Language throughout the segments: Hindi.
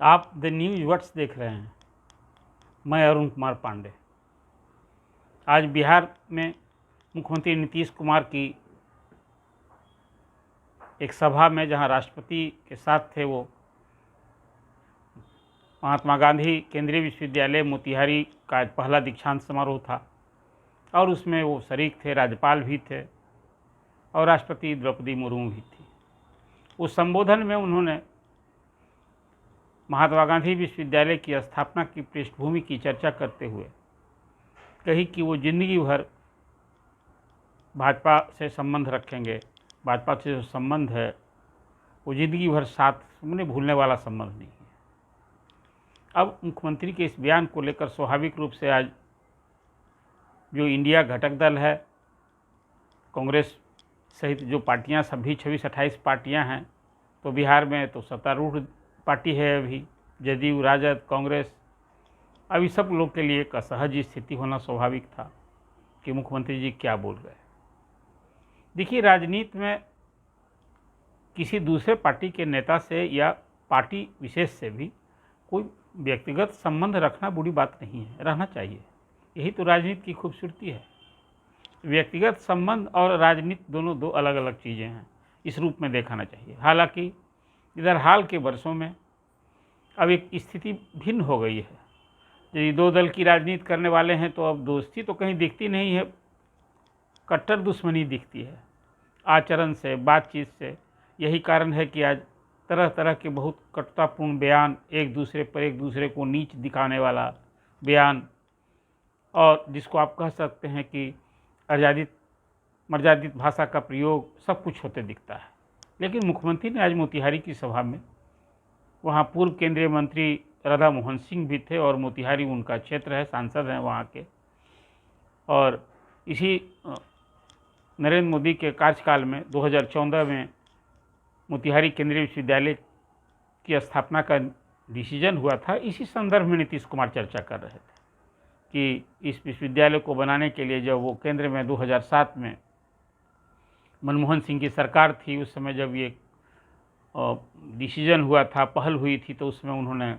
आप द न्यूज वर्ड्स देख रहे हैं। मैं अरुण कुमार पांडे। आज बिहार में मुख्यमंत्री नीतीश कुमार की एक सभा में, जहां राष्ट्रपति के साथ थे, वो महात्मा गांधी केंद्रीय विश्वविद्यालय मोतिहारी का आज पहला दीक्षांत समारोह था और उसमें वो शरीक थे, राज्यपाल भी थे और राष्ट्रपति द्रौपदी मुर्मू भी थी। उस संबोधन में उन्होंने महात्मा गांधी विश्वविद्यालय की स्थापना की पृष्ठभूमि की चर्चा करते हुए कही कि वो जिंदगी भर भाजपा से संबंध रखेंगे। भाजपा से जो संबंध है वो जिंदगी भर साथ उन्हें भूलने वाला संबंध नहीं है। अब मुख्यमंत्री के इस बयान को लेकर स्वाभाविक रूप से आज जो इंडिया घटक दल है, कांग्रेस सहित जो पार्टियां, सभी 26-28 पार्टियां हैं, तो बिहार में तो सत्तारूढ़ पार्टी है अभी, जदयू, राजद, कांग्रेस। अभी सब लोग के लिए एक असहज स्थिति होना स्वाभाविक था कि मुख्यमंत्री जी क्या बोल रहे हैं। देखिए, राजनीति में किसी दूसरे पार्टी के नेता से या पार्टी विशेष से भी कोई व्यक्तिगत संबंध रखना बुरी बात नहीं है, रहना चाहिए। यही तो राजनीति की खूबसूरती है। व्यक्तिगत संबंध और राजनीति दोनों दो अलग अलग चीज़ें हैं, इस रूप में देखना चाहिए। हालांकि इधर हाल के वर्षों में अब एक स्थिति भिन्न हो गई है। यदि दो दल की राजनीति करने वाले हैं तो अब दोस्ती तो कहीं दिखती नहीं है, कट्टर दुश्मनी दिखती है आचरण से, बातचीत से। यही कारण है कि आज तरह तरह के बहुत कटुतापूर्ण बयान, एक दूसरे को नीच दिखाने वाला बयान, और जिसको आप कह सकते हैं कि मर्यादित भाषा का प्रयोग, सब कुछ होते दिखता है। लेकिन मुख्यमंत्री ने आज मोतिहारी की सभा में, वहाँ पूर्व केंद्रीय मंत्री राधा मोहन सिंह भी थे और मोतिहारी उनका क्षेत्र है, सांसद हैं वहाँ के, और इसी नरेंद्र मोदी के कार्यकाल में 2014 में मोतिहारी केंद्रीय विश्वविद्यालय की स्थापना का डिसीजन हुआ था। इसी संदर्भ में नीतीश कुमार चर्चा कर रहे थे कि इस विश्वविद्यालय को बनाने के लिए जब वो केंद्र में 2007 में मनमोहन सिंह की सरकार थी, उस समय जब ये डिसीजन हुआ था, पहल हुई थी, तो उसमें उन्होंने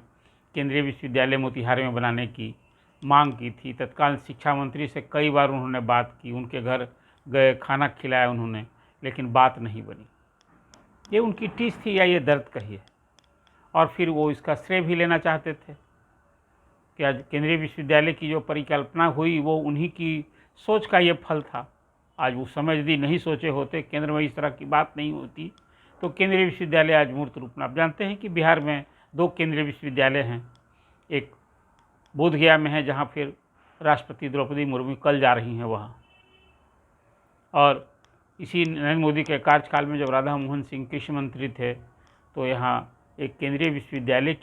केंद्रीय विश्वविद्यालय मोतिहारी में बनाने की मांग की थी। तत्काल शिक्षा मंत्री से कई बार उन्होंने बात की, उनके घर गए, खाना खिलाया उन्होंने, लेकिन बात नहीं बनी। ये उनकी टीस थी या ये दर्द कहिए। और फिर वो इसका श्रेय भी लेना चाहते थे कि आज केंद्रीय विश्वविद्यालय की जो परिकल्पना हुई वो उन्हीं की सोच का ये फल था। आज वो समय यदि नहीं सोचे होते, केंद्र में इस तरह की बात नहीं होती, तो केंद्रीय विश्वविद्यालय आज मूर्त रूप में, आप जानते हैं कि बिहार में 2 केंद्रीय विश्वविद्यालय हैं। एक बोधगया में है, जहाँ फिर राष्ट्रपति द्रौपदी मुर्मू कल जा रही हैं वहाँ, और इसी नरेंद्र मोदी के कार्यकाल में जब राधा मोहन सिंह कृषि मंत्री थे, तो यहाँ एक केंद्रीय विश्वविद्यालय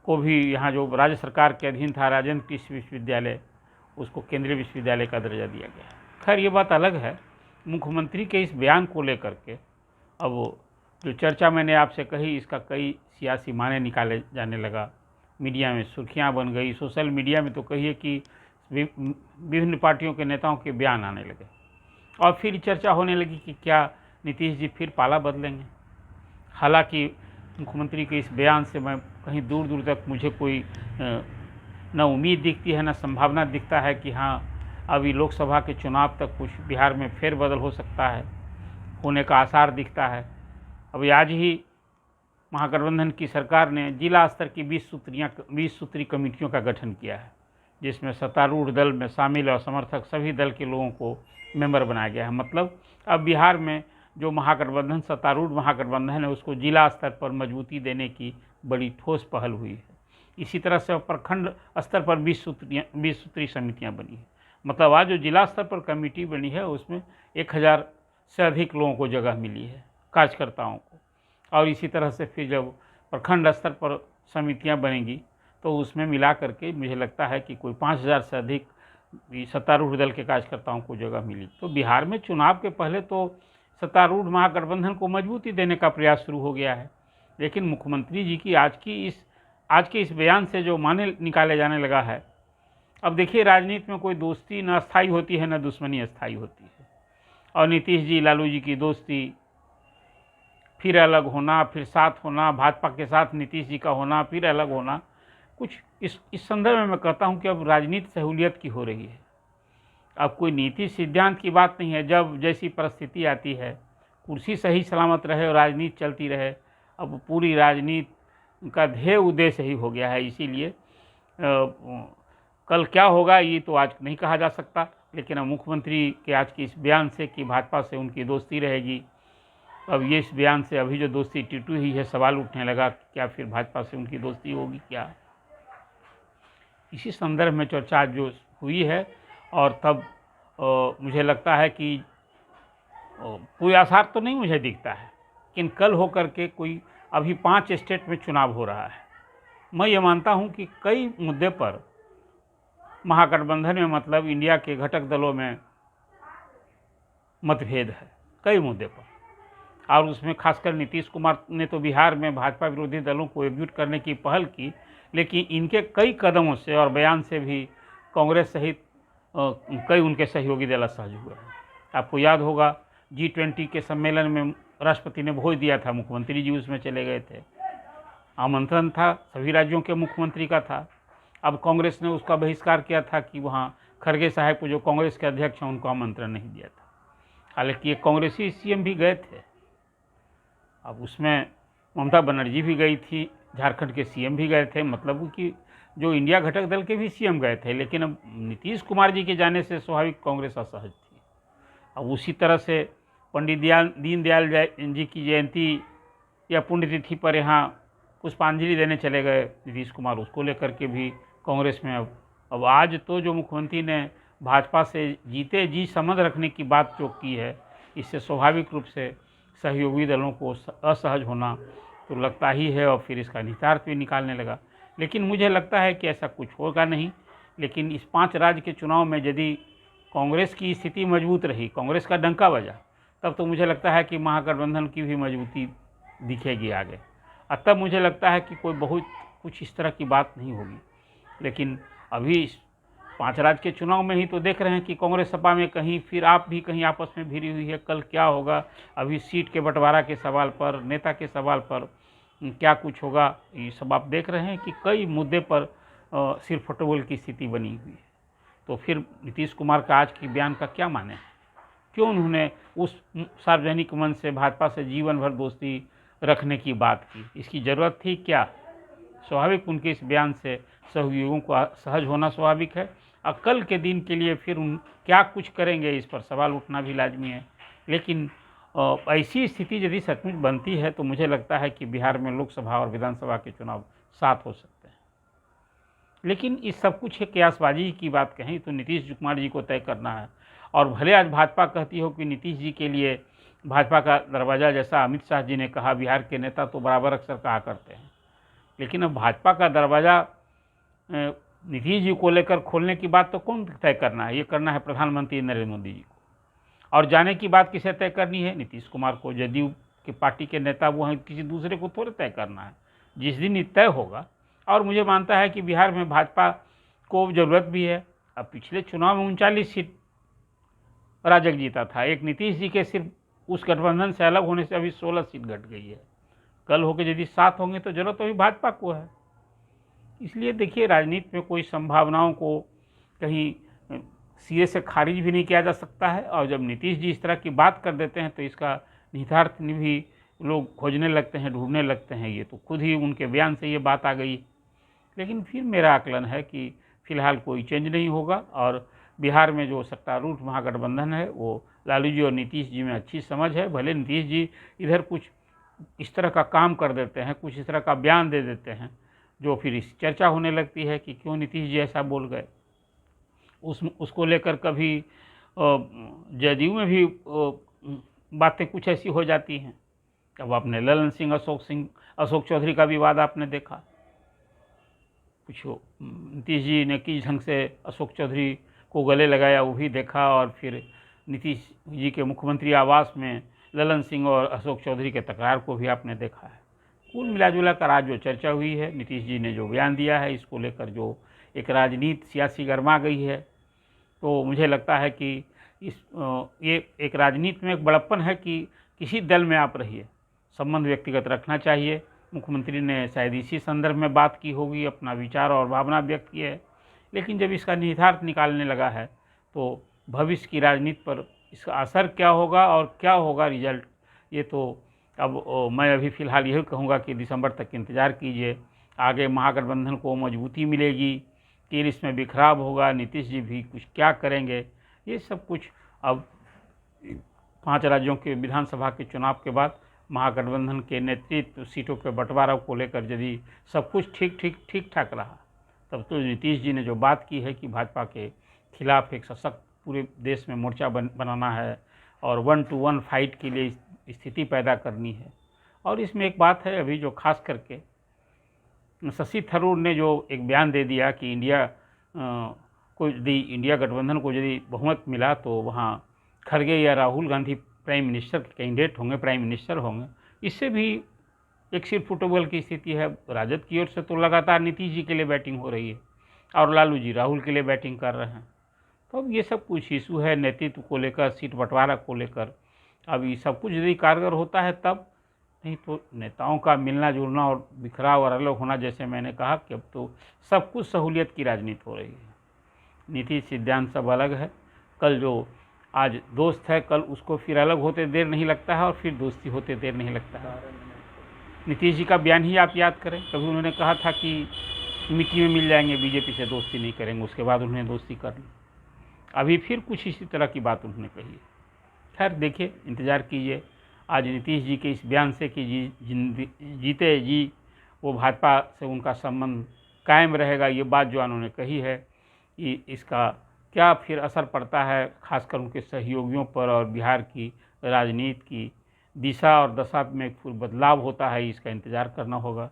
को भी, यहाँ जो राज्य सरकार के अधीन था राजेंद्र कृषि विश्वविद्यालय, उसको केंद्रीय विश्वविद्यालय का दर्जा दिया गया। खैर, ये बात अलग है। मुख्यमंत्री के इस बयान को लेकर के अब वो जो चर्चा मैंने आपसे कही, इसका कई सियासी माने निकाले जाने लगा, मीडिया में सुर्खियां बन गई, सोशल मीडिया में तो कहिए कि विभिन्न पार्टियों के नेताओं के बयान आने लगे, और फिर चर्चा होने लगी कि क्या नीतीश जी फिर पाला बदलेंगे। हालांकि मुख्यमंत्री के इस बयान से मैं कहीं दूर दूर तक मुझे कोई न उम्मीद दिखती है, न संभावना दिखता है कि हाँ, अभी लोकसभा के चुनाव तक कुछ बिहार में फेरबदल हो सकता है, होने का आसार दिखता है। अभी आज ही महागठबंधन की सरकार ने जिला स्तर की 20 सूत्री कमेटियों का गठन किया है, जिसमें सत्तारूढ़ दल में शामिल और समर्थक सभी दल के लोगों को मेंबर बनाया गया है। मतलब अब बिहार में जो महागठबंधन, सत्तारूढ़ महागठबंधन है, उसको जिला स्तर पर मजबूती देने की बड़ी ठोस पहल हुई है। इसी तरह से प्रखंड स्तर पर 20 सूत्री समितियां बनी है। मतलब आज जो जिला स्तर पर कमेटी बनी है, उसमें 1000 से अधिक लोगों को जगह मिली है, कार्यकर्ताओं को। और इसी तरह से फिर जब प्रखंड स्तर पर समितियां बनेंगी, तो उसमें मिला करके मुझे लगता है कि कोई 5000 से अधिक सत्तारूढ़ दल के कार्यकर्ताओं को जगह मिली। तो बिहार में चुनाव के पहले तो सत्तारूढ़ महागठबंधन को मजबूती देने का प्रयास शुरू हो गया है। लेकिन मुख्यमंत्री जी की आज के इस बयान से जो माने निकाले जाने लगा है, अब देखिए, राजनीति में कोई दोस्ती न अस्थायी होती है, न दुश्मनी अस्थायी होती है। और नीतीश जी, लालू जी की दोस्ती फिर अलग होना, फिर साथ होना, भाजपा के साथ नीतीश जी का होना, फिर अलग होना, कुछ इस संदर्भ में मैं कहता हूं कि अब राजनीति सहूलियत की हो रही है। अब कोई नीति सिद्धांत की बात नहीं है। जब जैसी परिस्थिति आती है, कुर्सी सही सलामत रहे और राजनीति चलती रहे। अब पूरी राजनीति का ध्येय उद्देश्य ही हो गया है। इसीलिए कल क्या होगा ये तो आज नहीं कहा जा सकता, लेकिन अब मुख्यमंत्री के आज के इस बयान से कि भाजपा से उनकी दोस्ती रहेगी, अब ये इस बयान से अभी जो दोस्ती टूटी हुई है, सवाल उठने लगा क्या फिर भाजपा से उनकी दोस्ती होगी क्या। इसी संदर्भ में चर्चा जो हुई है, और तब मुझे लगता है कि कोई आसार तो नहीं मुझे दिखता है, लेकिन कल होकर के कोई अभी 5 स्टेट में चुनाव हो रहा है। मैं ये मानता हूं कि कई मुद्दे पर महागठबंधन में, मतलब इंडिया के घटक दलों में मतभेद है कई मुद्दे पर, और उसमें खासकर नीतीश कुमार ने तो बिहार में भाजपा विरोधी दलों को एकजुट करने की पहल की, लेकिन इनके कई कदमों से और बयान से भी कांग्रेस सहित कई उनके सहयोगी दल असहज हुए हैं। आपको याद होगा G20 के सम्मेलन में राष्ट्रपति ने भोज दिया था, मुख्यमंत्री जी उसमें चले गए थे, आमंत्रण था सभी राज्यों के मुख्यमंत्री का था। अब कांग्रेस ने उसका बहिष्कार किया था कि वहाँ खड़गे साहब को, जो कांग्रेस के अध्यक्ष हैं, उनको आमंत्रण नहीं दिया था। हालांकि एक कांग्रेसी CM भी गए थे। अब उसमें ममता बनर्जी भी गई थी, झारखंड के CM भी गए थे, मतलब कि जो इंडिया घटक दल के भी CM गए थे। लेकिन अब नीतीश कुमार जी के जाने से स्वाभाविक कांग्रेस असहज थी। अब उसी तरह से पंडित दीनदयाल जी की जयंती या पुण्यतिथि पर यहाँ पुष्पांजलि देने चले गए नीतीश कुमार, उसको लेकर के भी कांग्रेस में अब आज तो जो मुख्यमंत्री ने भाजपा से जीते जी संबंध रखने की बात जो की है, इससे स्वाभाविक रूप से सहयोगी दलों को असहज होना तो लगता ही है, और फिर इसका निहितार्थ भी निकालने लगा। लेकिन मुझे लगता है कि ऐसा कुछ होगा नहीं। लेकिन इस 5 राज्य के चुनाव में यदि कांग्रेस की स्थिति मजबूत रही, कांग्रेस का डंका बजा, तब तो मुझे लगता है कि महागठबंधन की भी मजबूती दिखेगी आगे। तब मुझे लगता है कि कोई बहुत कुछ इस तरह की बात नहीं होगी। लेकिन अभी 5 राज्य के चुनाव में ही तो देख रहे हैं कि कांग्रेस सपा में कहीं फिर आप भी कहीं आपस में भिड़ी हुई है। कल क्या होगा, अभी सीट के बंटवारा के सवाल पर, नेता के सवाल पर क्या कुछ होगा, ये सब आप देख रहे हैं कि कई मुद्दे पर सिर्फ फुटबॉल की स्थिति बनी हुई है। तो फिर नीतीश कुमार का आज की बयान का क्या माने, क्यों उन्होंने उस सार्वजनिक मंच से भाजपा से जीवन भर दोस्ती रखने की बात की, इसकी ज़रूरत थी क्या। स्वाभाविक उनके इस बयान से सहयोगियों को सहज होना स्वाभाविक है। और कल के दिन के लिए फिर उन क्या कुछ करेंगे, इस पर सवाल उठना भी लाजमी है। लेकिन ऐसी स्थिति यदि सचमुच बनती है तो मुझे लगता है कि बिहार में लोकसभा और विधानसभा के चुनाव साथ हो सकते हैं। लेकिन इस सब कुछ एक कयासबाजी की बात कहें तो नीतीश कुमार जी को तय करना है। और भले आज भाजपा कहती हो कि नीतीश जी के लिए भाजपा का दरवाज़ा, जैसा अमित शाह जी ने कहा, बिहार के नेता तो बराबर अक्सर कहा करते हैं, लेकिन अब भाजपा का दरवाज़ा नीतीश जी को लेकर खोलने की बात तो कौन तय करना है, ये करना है प्रधानमंत्री नरेंद्र मोदी जी को। और जाने की बात किसे तय करनी है, नीतीश कुमार को। जदयू के पार्टी के नेता वो हैं, किसी दूसरे को थोड़े तय करना है। जिस दिन ये तय होगा, और मुझे मानता है कि बिहार में भाजपा को ज़रूरत भी है। अब पिछले चुनाव में 39 सीट राजग जीता था, एक नीतीश जी के सिर्फ उस गठबंधन से अलग होने से अभी 16 सीट घट गई है। कल होकर यदि 7 होंगे तो जरूरत अभी भाजपा को है। इसलिए देखिए, राजनीति में कोई संभावनाओं को कहीं सिरे से खारिज भी नहीं किया जा सकता है। और जब नीतीश जी इस तरह की बात कर देते हैं तो इसका निहितार्थ भी लोग खोजने लगते हैं, ढूंढने लगते हैं। ये तो खुद ही उनके बयान से ये बात आ गई। लेकिन फिर मेरा आकलन है कि फिलहाल कोई चेंज नहीं होगा, और बिहार में जो सत्तारूढ़ महागठबंधन है वो लालू जी और नीतीश जी में अच्छी समझ है। भले नीतीश जी इधर कुछ इस तरह का काम कर देते हैं, कुछ इस तरह का बयान दे देते हैं, जो फिर इस चर्चा होने लगती है कि क्यों नीतीश जी ऐसा बोल गए। उसको लेकर कभी जदयू में भी बातें कुछ ऐसी हो जाती हैं। अब आपने ललन सिंह अशोक चौधरी का विवाद आपने देखा, कुछ नीतीश जी ने किस ढंग से अशोक चौधरी को गले लगाया वो भी देखा। और फिर नीतीश जी के मुख्यमंत्री आवास में ललन सिंह और अशोक चौधरी के तकरार को भी आपने देखा है। कुल मिलाजुला कर आज जो चर्चा हुई है, नीतीश जी ने जो बयान दिया है, इसको लेकर जो एक राजनीति सियासी गर्मा गई है, तो मुझे लगता है कि ये एक राजनीति में एक बड़प्पन है कि किसी दल में आप रहिए, संबंध व्यक्तिगत रखना चाहिए। मुख्यमंत्री ने शायद इसी संदर्भ में बात की होगी, अपना विचार और भावना व्यक्त की है। लेकिन जब इसका निहितार्थ निकालने लगा है तो भविष्य की राजनीति पर इसका असर क्या होगा और क्या होगा रिजल्ट, ये तो अब मैं अभी फ़िलहाल यही कहूँगा कि दिसंबर तक इंतज़ार कीजिए। आगे महागठबंधन को मजबूती मिलेगी कि इसमें बिखराव होगा, नीतीश जी भी कुछ क्या करेंगे, ये सब कुछ अब 5 राज्यों के विधानसभा के चुनाव के बाद महागठबंधन के नेतृत्व सीटों के बंटवारा को लेकर यदि सब कुछ ठीक ठाक रहा, तब तो नीतीश जी ने जो बात की है कि भाजपा के खिलाफ एक सशक्त पूरे देश में मोर्चा बनाना है और 1 to 1 फाइट के लिए स्थिति पैदा करनी है। और इसमें एक बात है अभी जो खास करके शशि थरूर ने जो एक बयान दे दिया कि इंडिया गठबंधन को यदि बहुमत मिला तो वहाँ खड़गे या Rahul Gandhi prime minister candidate होंगे, प्राइम मिनिस्टर होंगे। इससे भी एक सिर फुटबॉल की स्थिति है। राजद की ओर से तो लगातार नीतीश जी के लिए बैटिंग हो रही है और लालू जी राहुल के लिए बैटिंग कर रहे हैं। तो अब ये सब कुछ इशू है नेतृत्व को लेकर, सीट बंटवारा को लेकर। अब ये सब कुछ यदि कारगर होता है तब, नहीं तो नेताओं का मिलना जुलना और बिखराव और अलग होना, जैसे मैंने कहा कि अब तो सब कुछ सहूलियत की राजनीति हो रही है। नीति सिद्धांत सब अलग है। कल जो आज दोस्त है कल उसको फिर अलग होते देर नहीं लगता है और फिर दोस्ती होते देर नहीं लगता है। नीतीश जी का बयान ही आप याद करें, कभी उन्होंने कहा था कि मिट्टी में मिल जाएंगे, बीजेपी से दोस्ती नहीं करेंगे, उसके बाद उन्होंने दोस्ती कर ली। अभी फिर कुछ इसी तरह की बात उन्होंने कही है। खैर देखिए, इंतज़ार कीजिए आज नीतीश जी के इस बयान से कि जीते जी वो भाजपा से उनका संबंध कायम रहेगा, ये बात जो उन्होंने कही है कि इसका क्या फिर असर पड़ता है खासकर उनके सहयोगियों पर और बिहार की राजनीति की दिशा और दशा में फिर बदलाव होता है, इसका इंतज़ार करना होगा।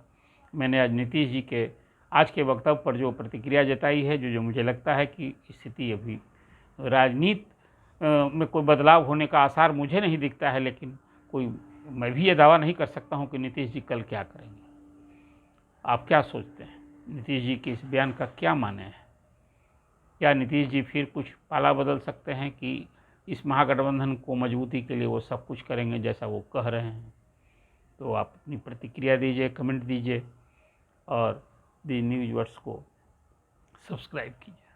मैंने आज नीतीश जी के आज के वक्तव्य पर जो प्रतिक्रिया जताई है, जो मुझे लगता है कि स्थिति अभी राजनीति में कोई बदलाव होने का आसार मुझे नहीं दिखता है, लेकिन मैं भी ये दावा नहीं कर सकता हूँ कि नीतीश जी कल क्या करेंगे। आप क्या सोचते हैं, नीतीश जी के इस बयान का क्या माने है? क्या नीतीश जी फिर कुछ पाला बदल सकते हैं कि इस महागठबंधन को मजबूती के लिए वो सब कुछ करेंगे जैसा वो कह रहे हैं? तो आप अपनी प्रतिक्रिया दीजिए, कमेंट दीजिए और दी न्यूज़ वर्ड्स को सब्सक्राइब कीजिए।